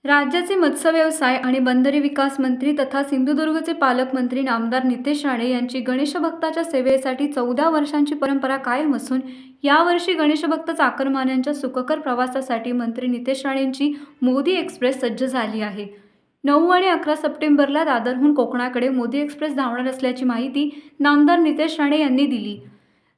राज्याचे मत्स्य व्यवसाय आणि बंदरे विकास मंत्री तथा सिंधुदुर्गचे पालकमंत्री नामदार नितेश राणे यांची गणेश भक्ताच्या सेवेसाठी 14 वर्षांची परंपरा कायम असून यावर्षी गणेश भक्त चाकरमान्यांच्या सुखकर प्रवासासाठी मंत्री नितेश राणेंची मोदी एक्सप्रेस सज्ज झाली आहे। 9 आणि 11 सप्टेंबरला दादरहून कोकणाकडे मोदी एक्सप्रेस धावणार असल्याची माहिती नामदार नितेश राणे यांनी दिली।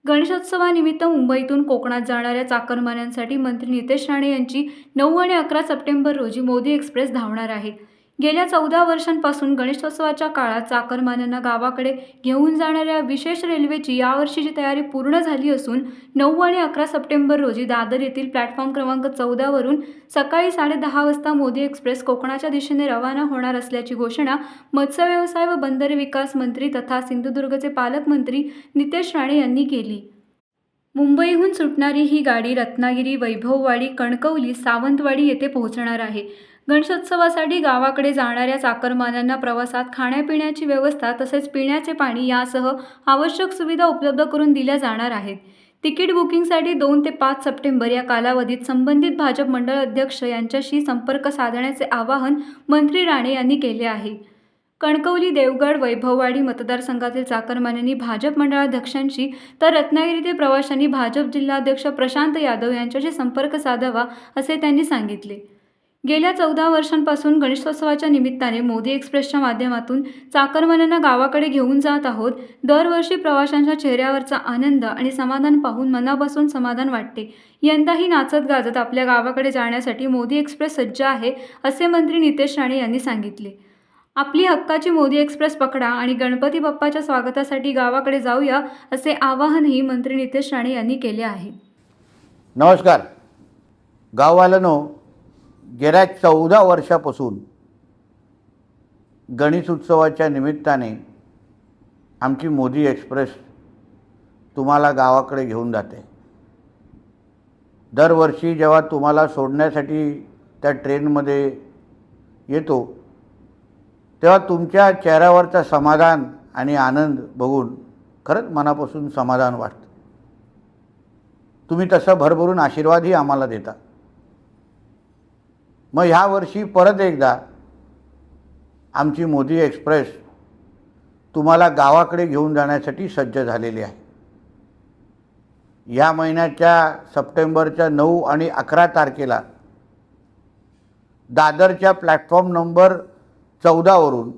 गणेशोत्सवानिमित्त मुंबईतून कोकणात जाणाऱ्या चाकरमान्यांसाठी मंत्री नितेश राणे यांची 9 आणि 11 सप्टेंबर रोजी मोदी एक्सप्रेस धावणार आहे। गेल्या 14 वर्षांपासून गणेशोत्सवाच्या काळात चाकरमान्यांना गावाकडे घेऊन जाणाऱ्या विशेष रेल्वेची यावर्षीची तयारी पूर्ण झाली असून 9 आणि 11 सप्टेंबर रोजी दादर येथील प्लॅटफॉर्म क्रमांक 14 वरून सकाळी 10:30 वाजता मोदी एक्सप्रेस कोकणाच्या दिशेने रवाना होणार असल्याची घोषणा मत्स्य व्यवसाय व बंदरे विकास मंत्री तथा सिंधुदुर्गचे पालकमंत्री नितेश राणे यांनी केली। मुंबईहून सुटणारी ही गाडी रत्नागिरी, वैभववाडी, कणकवली, सावंतवाडी येथे पोहोचणार आहे। गणेशोत्सवासाठी गावाकडे जाणाऱ्या चाकरमान्यांना प्रवासात खाण्यापिण्याची व्यवस्था तसेच पिण्याचे पाणी यासह आवश्यक सुविधा उपलब्ध करून दिल्या जाणार आहेत। तिकीट बुकिंगसाठी 2 ते 5 सप्टेंबर या कालावधीत संबंधित भाजप मंडळ अध्यक्ष यांच्याशी संपर्क साधण्याचे आवाहन मंत्री राणे यांनी केले आहे। कणकवली, देवगड, वैभववाडी मतदारसंघातील चाकरमान्यांनी भाजप मंडळाध्यक्षांशी तर रत्नागिरीतील प्रवाशांनी भाजप जिल्हाध्यक्ष प्रशांत यादव यांच्याशी संपर्क साधावा असे त्यांनी सांगितले। गेल्या 14 वर्षांपासून गणेशोत्सवाच्या निमित्ताने मोदी एक्सप्रेसच्या माध्यमातून चाकरमान्यांना गावाकडे घेऊन जात आहोत। दरवर्षी प्रवाशांच्या चेहऱ्यावरचा आनंद आणि समाधान पाहून मनापासून समाधान वाटते। यंदाही नाचत गाजत आपल्या गावाकडे जाण्यासाठी मोदी एक्सप्रेस सज्ज आहे असे मंत्री नितेश राणे यांनी सांगितले। आपली हक्काची मोदी एक्सप्रेस पकडा आणि गणपती बाप्पाच्या स्वागतासाठी गावाकडे जाऊया असे आवाहनही मंत्री नितेश राणे यांनी केले आहे। नमस्कार गाववाल्यांनो, गेल्या 14 वर्षापासून गणेश उत्सवाच्या निमित्ताने आमची मोदी एक्सप्रेस तुम्हाला गावाकडे घेऊन जाते। दरवर्षी जेव्हा तुम्हाला सोडण्यासाठी त्या ट्रेनमध्ये येतो तेव्हा तुमच्या चेहऱ्यावरचा समाधान आणि आनंद बघून खरंच मनापासून समाधान वाटतं। तुम्ही तसं भरभरून आशीर्वादही आम्हाला देता। मग ह्या वर्षी परत एकदा आमची मोदी एक्सप्रेस तुम्हाला गावाकडे घेऊन जाण्यासाठी सज्ज झालेली आहे। या महिन्याच्या सप्टेंबरच्या 9 आणि 11 तारखेला दादरच्या प्लॅटफॉर्म नंबर 14 वरून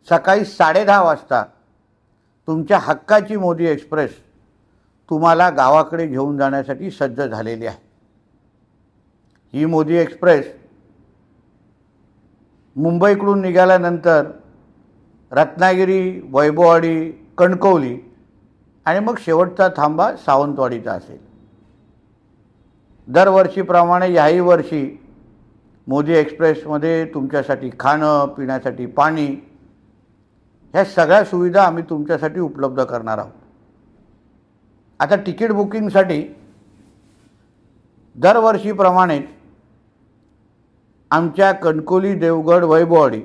सकाळी 10:30 वाजता तुमच्या हक्काची मोदी एक्सप्रेस तुम्हाला गावाकडे घेऊन जाण्यासाठी सज्ज झालेली आहे। ही मोदी एक्सप्रेस मुंबईकडून निघाल्यानंतर रत्नागिरी, वैभववाडी, कणकवली आणि मग शेवटचा थांबा सावंतवाडीचा असेल। दरवर्षीप्रमाणे याही वर्षी मोदी एक्सप्रेसमध्ये तुमच्यासाठी खाणं, पिण्यासाठी पाणी ह्या सगळ्या सुविधा आम्ही तुमच्यासाठी उपलब्ध करणार आहोत। आता तिकीट बुकिंगसाठी दरवर्षीप्रमाणे आमच्या कणकवली, देवगड, वैभववाडी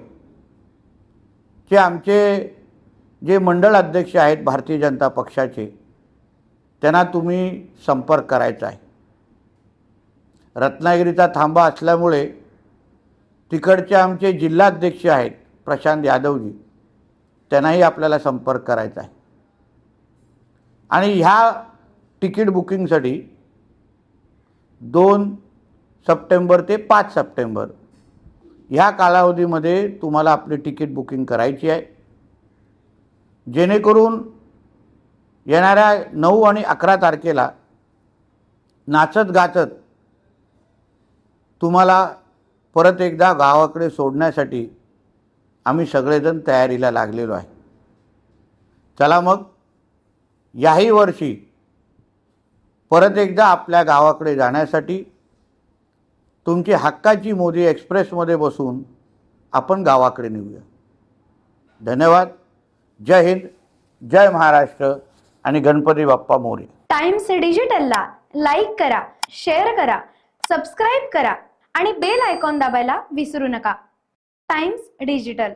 चे आमचे जे मंडळ अध्यक्ष आहेत भारतीय जनता पक्षाचे त्यांना तुम्ही संपर्क करायचा आहे। रत्नागिरीचा थांबा असल्यामुळे तिकडचे आमचे जिल्हाध्यक्ष आहेत प्रशांत यादवजी, त्यांनाही आपल्याला संपर्क करायचा आहे। आणि ह्या तिकीट बुकिंगसाठी 2 सप्टेंबर ते 5 सप्टेंबर ह्या कालावधीमध्ये तुम्हाला आपली तिकीट बुकिंग करायची आहे, जेणेकरून येणाऱ्या 9 आणि 11 तारखेला नाचत गाचत तुम्हाला परत एकदा गावाकडे सोडण्यासाठी आम्ही सगळेजण तयारीला लागलेलो आहे। चला मग याही वर्षी परत एकदा आपल्या गावाकडे जाण्यासाठी तुमची हक्काची मोदी एक्सप्रेसमध्ये बसून आपण गावाकडे निघूया। धन्यवाद। जय हिंद, जय महाराष्ट्र आणि गणपती बाप्पा मोरया। टाइम्स डिजिटलला लाईक करा, शेअर करा, सबस्क्राईब करा आणि बेल आयकॉन दाबायला विसरू नका। Times digital.